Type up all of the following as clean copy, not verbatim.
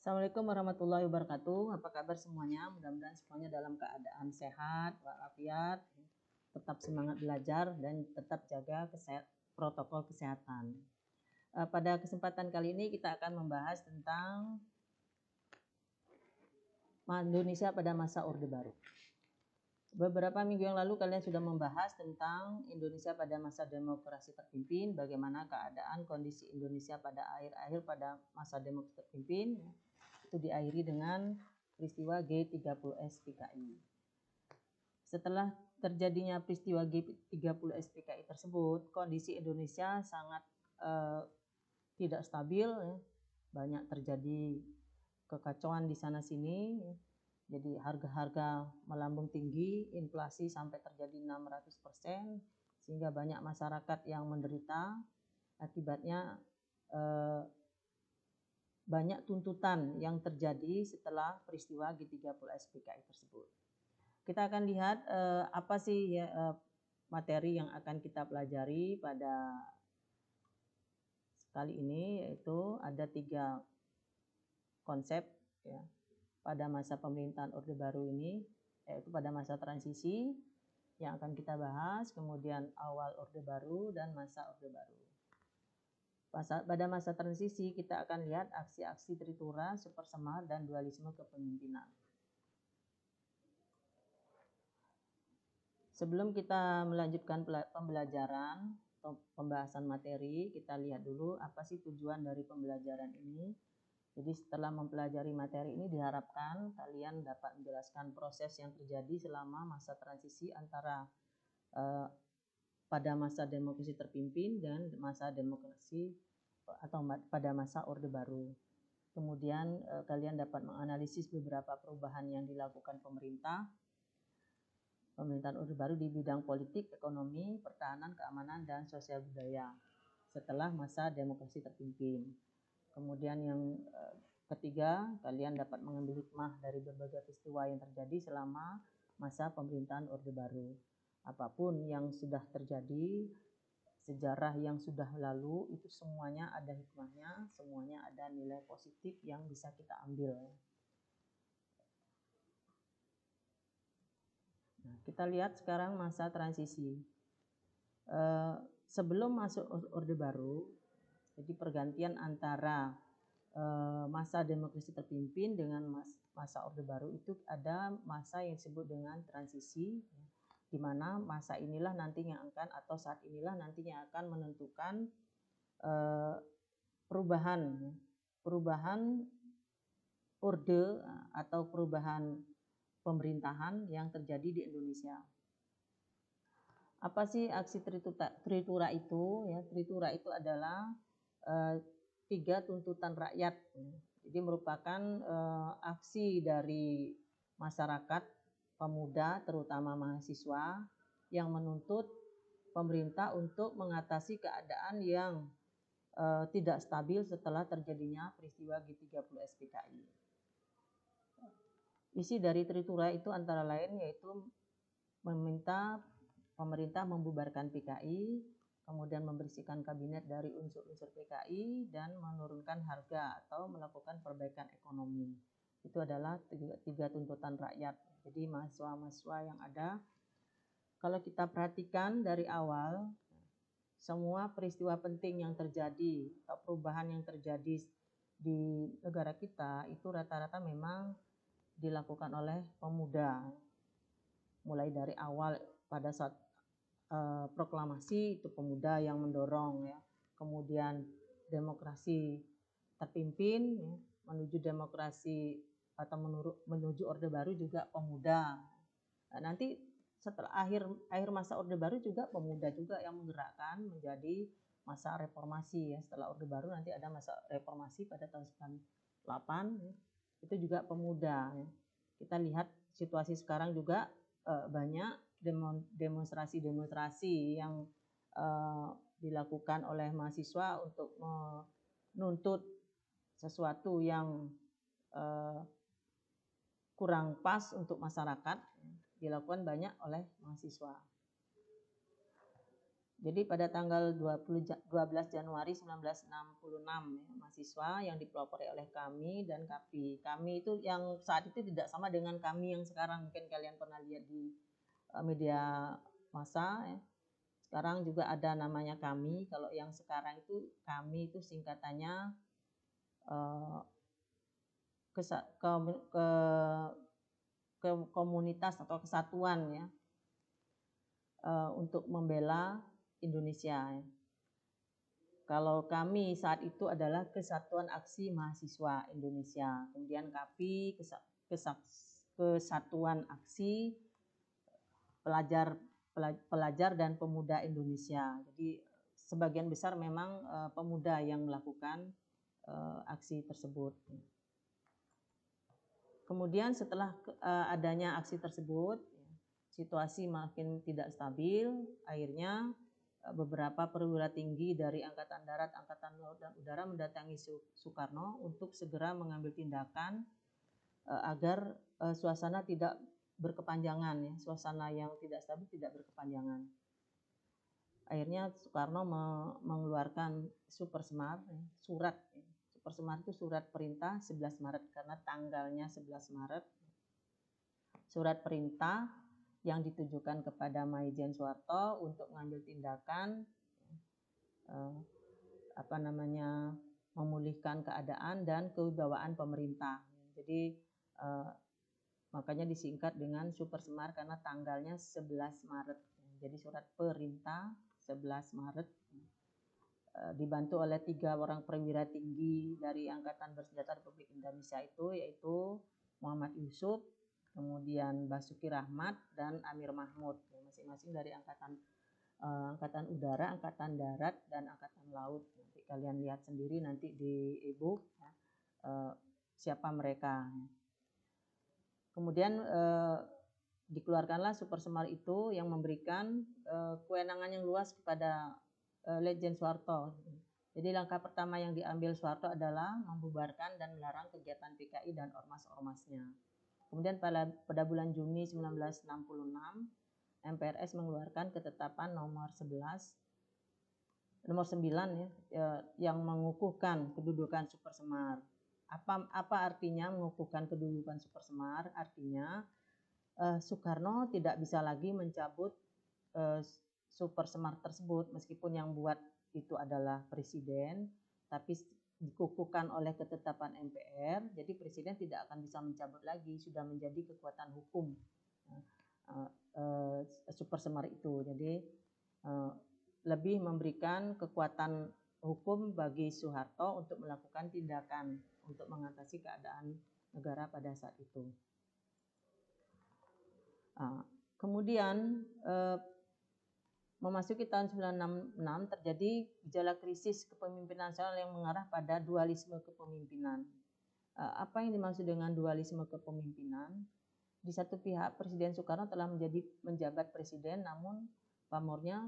Assalamualaikum warahmatullahi wabarakatuh. Apa kabar semuanya? Mudah-mudahan semuanya dalam keadaan sehat, walafiat, tetap semangat belajar dan tetap jaga protokol kesehatan. Pada kesempatan kali ini kita akan membahas tentang Indonesia pada masa Orde Baru. Beberapa minggu yang lalu kalian sudah membahas tentang Indonesia pada masa demokrasi terpimpin, bagaimana keadaan kondisi Indonesia pada akhir-akhir pada masa demokrasi terpimpin. Itu diakhiri dengan peristiwa G30S PKI. Setelah terjadinya peristiwa G30S PKI tersebut, kondisi Indonesia sangat tidak stabil, banyak terjadi kekacauan di sana sini. Jadi harga-harga melambung tinggi, inflasi sampai terjadi 600%, sehingga banyak masyarakat yang menderita. Akibatnya banyak tuntutan yang terjadi setelah peristiwa G30S PKI tersebut. Kita akan lihat apa sih materi yang akan kita pelajari pada kali ini, yaitu ada 3 konsep ya, pada masa pemerintahan Orde Baru ini, yaitu pada masa transisi yang akan kita bahas, kemudian awal Orde Baru dan masa Orde Baru. Pada masa transisi kita akan lihat aksi-aksi Tritura, Super Semar, dan dualisme kepemimpinan. Sebelum kita melanjutkan pembelajaran atau pembahasan materi, kita lihat dulu apa sih tujuan dari pembelajaran ini. Jadi setelah mempelajari materi ini diharapkan kalian dapat menjelaskan proses yang terjadi selama masa transisi antara pada masa demokrasi terpimpin dan masa demokrasi atau pada masa Orde Baru. Kemudian kalian dapat menganalisis beberapa perubahan yang dilakukan pemerintahan Orde Baru di bidang politik, ekonomi, pertahanan, keamanan, dan sosial budaya setelah masa demokrasi terpimpin. Kemudian yang ketiga, kalian dapat mengambil hikmah dari berbagai peristiwa yang terjadi selama masa pemerintahan Orde Baru. Apapun yang sudah terjadi, sejarah yang sudah lalu, itu semuanya ada hikmahnya, semuanya ada nilai positif yang bisa kita ambil. Nah, kita lihat sekarang masa transisi. Sebelum masuk Orde Baru, jadi pergantian antara masa demokrasi terpimpin dengan masa Orde Baru itu ada masa yang disebut dengan transisi, di mana masa inilah nantinya akan atau saat inilah nantinya akan menentukan perubahan orde atau perubahan pemerintahan yang terjadi di Indonesia. Apa sih aksi Tritura itu? Ya, Tritura itu adalah 3 tuntutan rakyat. Jadi merupakan aksi dari masyarakat, pemuda, terutama mahasiswa, yang menuntut pemerintah untuk mengatasi keadaan yang tidak stabil setelah terjadinya peristiwa G30S PKI. Isi dari Tritura itu antara lain yaitu meminta pemerintah membubarkan PKI, kemudian membersihkan kabinet dari unsur-unsur PKI, dan menurunkan harga atau melakukan perbaikan ekonomi. Itu adalah 3 tuntutan rakyat. Jadi mahasiswa-mahasiswa yang ada, kalau kita perhatikan dari awal, semua peristiwa penting yang terjadi atau perubahan yang terjadi di negara kita itu rata-rata memang dilakukan oleh pemuda. Mulai dari awal pada saat proklamasi itu pemuda yang mendorong ya. Kemudian demokrasi terpimpin ya, menuju demokrasi atau menuju Orde Baru juga pemuda. Nah, nanti setelah akhir masa Orde Baru juga pemuda juga yang menggerakkan menjadi masa reformasi ya. Setelah Orde Baru nanti ada masa reformasi pada tahun 98 ya. Itu juga pemuda ya. Kita lihat situasi sekarang juga banyak demonstrasi yang dilakukan oleh mahasiswa untuk menuntut sesuatu yang kurang pas untuk masyarakat, dilakukan banyak oleh mahasiswa. Jadi pada tanggal 12 Januari 1966 ya, mahasiswa yang dipelopori oleh kami dan KAPI. Kami itu yang saat itu tidak sama dengan kami yang sekarang, mungkin kalian pernah lihat di media massa ya. Sekarang juga ada namanya kami. Kalau yang sekarang itu kami itu singkatannya ke komunitas atau kesatuan ya, untuk membela Indonesia. Kalau kami saat itu adalah Kesatuan Aksi Mahasiswa Indonesia. Kemudian KAPI Kesatuan Aksi Pelajar dan Pemuda Indonesia. Jadi sebagian besar memang pemuda yang melakukan aksi tersebut. Kemudian setelah adanya aksi tersebut, situasi makin tidak stabil. Akhirnya beberapa perwira tinggi dari Angkatan Darat, Angkatan Laut, dan Udara mendatangi Soekarno untuk segera mengambil tindakan agar suasana tidak berkepanjangan, ya, suasana yang tidak stabil tidak berkepanjangan. Akhirnya Soekarno mengeluarkan Supersemar, surat. Supersemar itu surat perintah 11 Maret karena tanggalnya 11 Maret. Surat perintah yang ditujukan kepada Maijen Soeharto untuk mengambil tindakan memulihkan keadaan dan kewibawaan pemerintah. Jadi makanya disingkat dengan Supersemar karena tanggalnya 11 Maret. Jadi surat perintah 11 Maret dibantu oleh 3 orang perwira tinggi dari Angkatan Bersenjata Republik Indonesia itu, yaitu Muhammad Yusuf, kemudian Basuki Rahmat, dan Amir Mahmud, masing-masing dari Angkatan Udara, Angkatan Darat, dan Angkatan Laut. Nanti kalian lihat sendiri nanti di e-book ya, siapa mereka. Kemudian dikeluarkanlah Supersemar itu yang memberikan kewenangan yang luas kepada Letjen Soeharto. Jadi langkah pertama yang diambil Soeharto adalah membubarkan dan melarang kegiatan PKI dan ormas-ormasnya. Kemudian pada bulan Juni 1966, MPRS mengeluarkan ketetapan nomor 9 ya, yang mengukuhkan kedudukan Supersemar. Apa artinya mengukuhkan kedudukan Supersemar? Artinya Soekarno tidak bisa lagi mencabut Supersemar tersebut, meskipun yang buat itu adalah presiden, tapi dikukuhkan oleh ketetapan MPR, jadi presiden tidak akan bisa mencabut lagi, sudah menjadi kekuatan hukum Supersemar itu. Jadi lebih memberikan kekuatan hukum bagi Soeharto untuk melakukan tindakan untuk mengatasi keadaan negara pada saat itu. Kemudian memasuki tahun 1966 terjadi gejala krisis kepemimpinan nasional yang mengarah pada dualisme kepemimpinan. Apa yang dimaksud dengan dualisme kepemimpinan? Di satu pihak Presiden Soekarno telah menjabat presiden, namun pamornya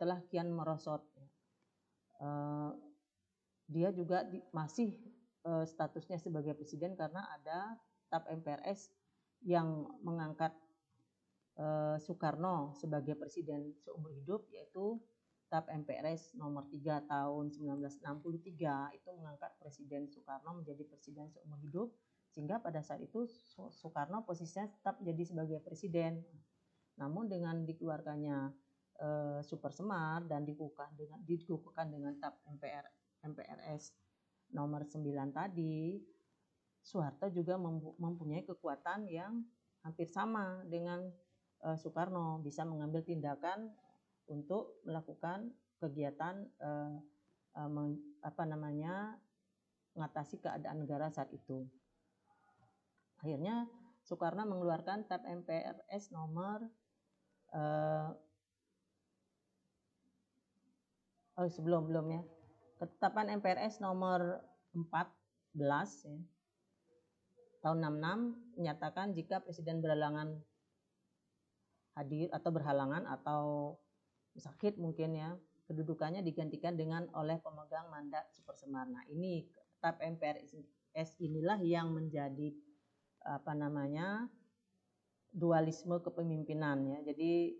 telah kian merosot. Dia juga masih statusnya sebagai presiden karena ada TAP MPRS yang mengangkat Soekarno sebagai presiden seumur hidup, yaitu TAP MPRS nomor 3 tahun 1963 itu mengangkat Presiden Soekarno menjadi presiden seumur hidup, sehingga pada saat itu Soekarno posisinya tetap jadi sebagai presiden. Namun dengan dikeluarkannya Supersemar dan dikukuhkan dengan TAP MPRS nomor 9 tadi, Soeharto juga mempunyai kekuatan yang hampir sama dengan Soekarno, bisa mengambil tindakan untuk melakukan kegiatan mengatasi keadaan negara saat itu. Akhirnya Soekarno mengeluarkan TAP MPRS nomor ketetapan MPRS nomor 14 ya, tahun 66 menyatakan jika presiden berhalangan hadir atau berhalangan atau sakit mungkin ya, kedudukannya digantikan oleh pemegang mandat Supersemar. Nah, ini TAP MPRS inilah yang menjadi dualisme kepemimpinan ya. Jadi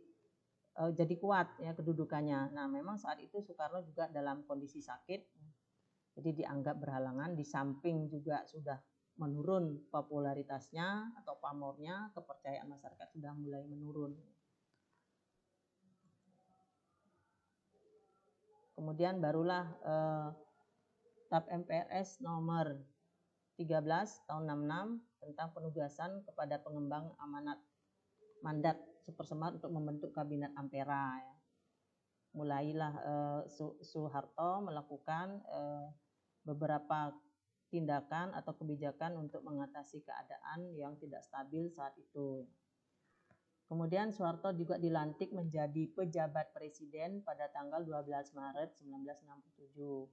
jadi kuat ya kedudukannya. Nah, memang saat itu Soekarno juga dalam kondisi sakit, jadi dianggap berhalangan, di samping juga sudah menurun popularitasnya atau pamornya, kepercayaan masyarakat sudah mulai menurun. Kemudian barulah TAP MPRS nomor 13 tahun 66 tentang penugasan kepada pengembang amanat mandat Supersemar untuk membentuk kabinet Ampera. Ya. Mulailah Soeharto melakukan beberapa tindakan atau kebijakan untuk mengatasi keadaan yang tidak stabil saat itu. Kemudian Soeharto juga dilantik menjadi pejabat presiden pada tanggal 12 Maret 1967.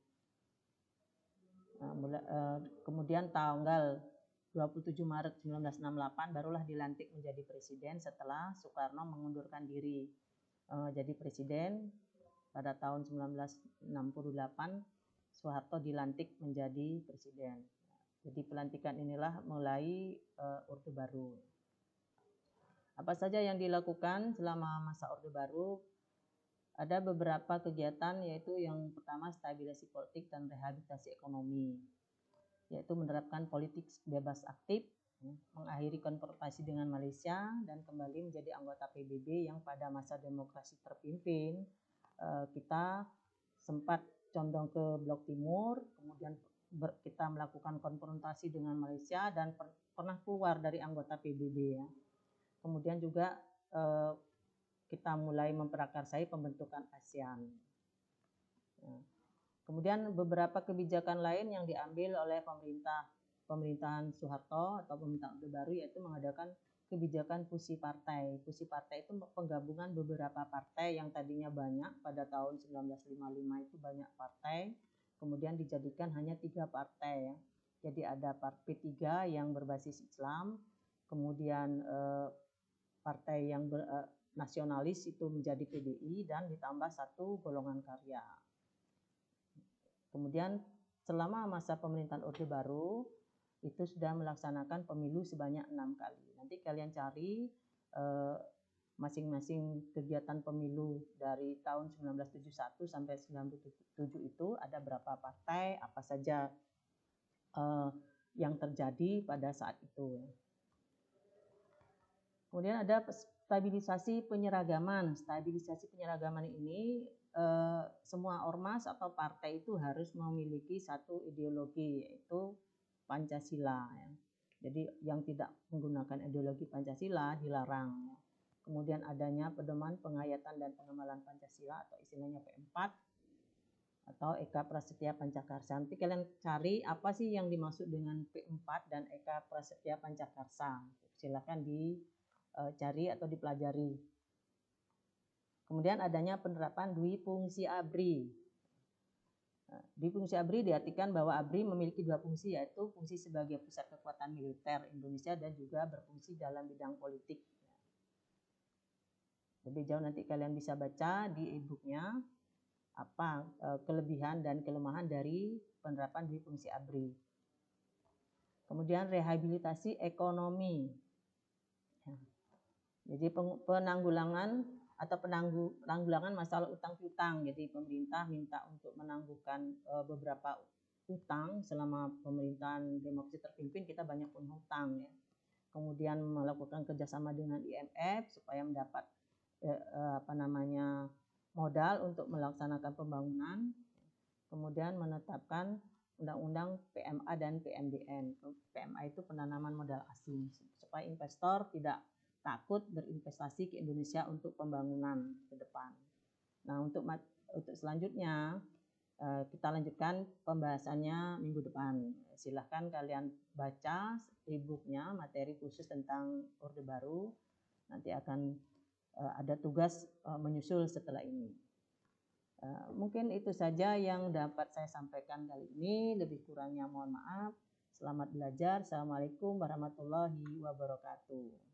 Kemudian tanggal 27 Maret 1968 barulah dilantik menjadi presiden setelah Soekarno mengundurkan diri jadi presiden. Pada tahun 1968 Soeharto dilantik menjadi presiden. Jadi pelantikan inilah mulai Orde Baru. Apa saja yang dilakukan selama masa Orde Baru? Ada beberapa kegiatan, yaitu yang pertama stabilisasi politik dan rehabilitasi ekonomi, yaitu menerapkan politik bebas aktif, mengakhiri konfrontasi dengan Malaysia, dan kembali menjadi anggota PBB yang pada masa demokrasi terpimpin kita sempat condong ke Blok Timur, kemudian kita melakukan konfrontasi dengan Malaysia dan pernah keluar dari anggota PBB ya. Kemudian juga kita mulai memprakarsai pembentukan ASEAN. Kemudian beberapa kebijakan lain yang diambil oleh pemerintahan Soeharto atau pemerintahan Orde Baru, yaitu mengadakan kebijakan fusi partai. Fusi partai itu penggabungan beberapa partai yang tadinya banyak pada tahun 1955 itu banyak partai, kemudian dijadikan hanya 3 partai ya. Jadi ada P3 yang berbasis Islam, kemudian partai yang nasionalis itu menjadi PDI, dan ditambah 1 golongan karya. Kemudian selama masa pemerintahan Orde Baru itu sudah melaksanakan pemilu sebanyak 6 kali. Nanti kalian cari masing-masing kegiatan pemilu dari tahun 1971 sampai 1997 itu ada berapa partai, apa saja yang terjadi pada saat itu. Kemudian ada stabilisasi penyeragaman. Stabilisasi penyeragaman ini semua ormas atau partai itu harus memiliki satu ideologi, yaitu Pancasila. Ya. Jadi yang tidak menggunakan ideologi Pancasila dilarang. Kemudian adanya pedoman penghayatan dan pengembalan Pancasila atau istilahnya P4 atau Eka Prasetya Pancakarsa. Nanti kalian cari apa sih yang dimaksud dengan P4 dan Eka Prasetya Pancakarsa. Silakan dicari atau dipelajari. Kemudian adanya penerapan dwi fungsi ABRI. Dwi fungsi ABRI diartikan bahwa ABRI memiliki 2 fungsi, yaitu fungsi sebagai pusat kekuatan militer Indonesia dan juga berfungsi dalam bidang politik. Lebih jauh nanti kalian bisa baca di e-booknya apa kelebihan dan kelemahan dari penerapan dwi fungsi ABRI. Kemudian rehabilitasi ekonomi. Jadi penanggulangan masalah utang piutang. Jadi pemerintah minta untuk menangguhkan beberapa utang. Selama pemerintahan demokrasi terpimpin kita banyak punya hutang ya. Kemudian melakukan kerjasama dengan IMF supaya mendapat modal untuk melaksanakan pembangunan. Kemudian menetapkan undang-undang PMA dan PMDN. PMA itu penanaman modal asing supaya investor tidak takut berinvestasi ke Indonesia untuk pembangunan ke depan. Nah, untuk selanjutnya kita lanjutkan pembahasannya minggu depan. Silahkan kalian baca e-booknya, materi khusus tentang Orde Baru. Nanti akan ada tugas menyusul setelah ini. Mungkin itu saja yang dapat saya sampaikan kali ini. Lebih kurangnya mohon maaf. Selamat belajar. Assalamualaikum warahmatullahi wabarakatuh.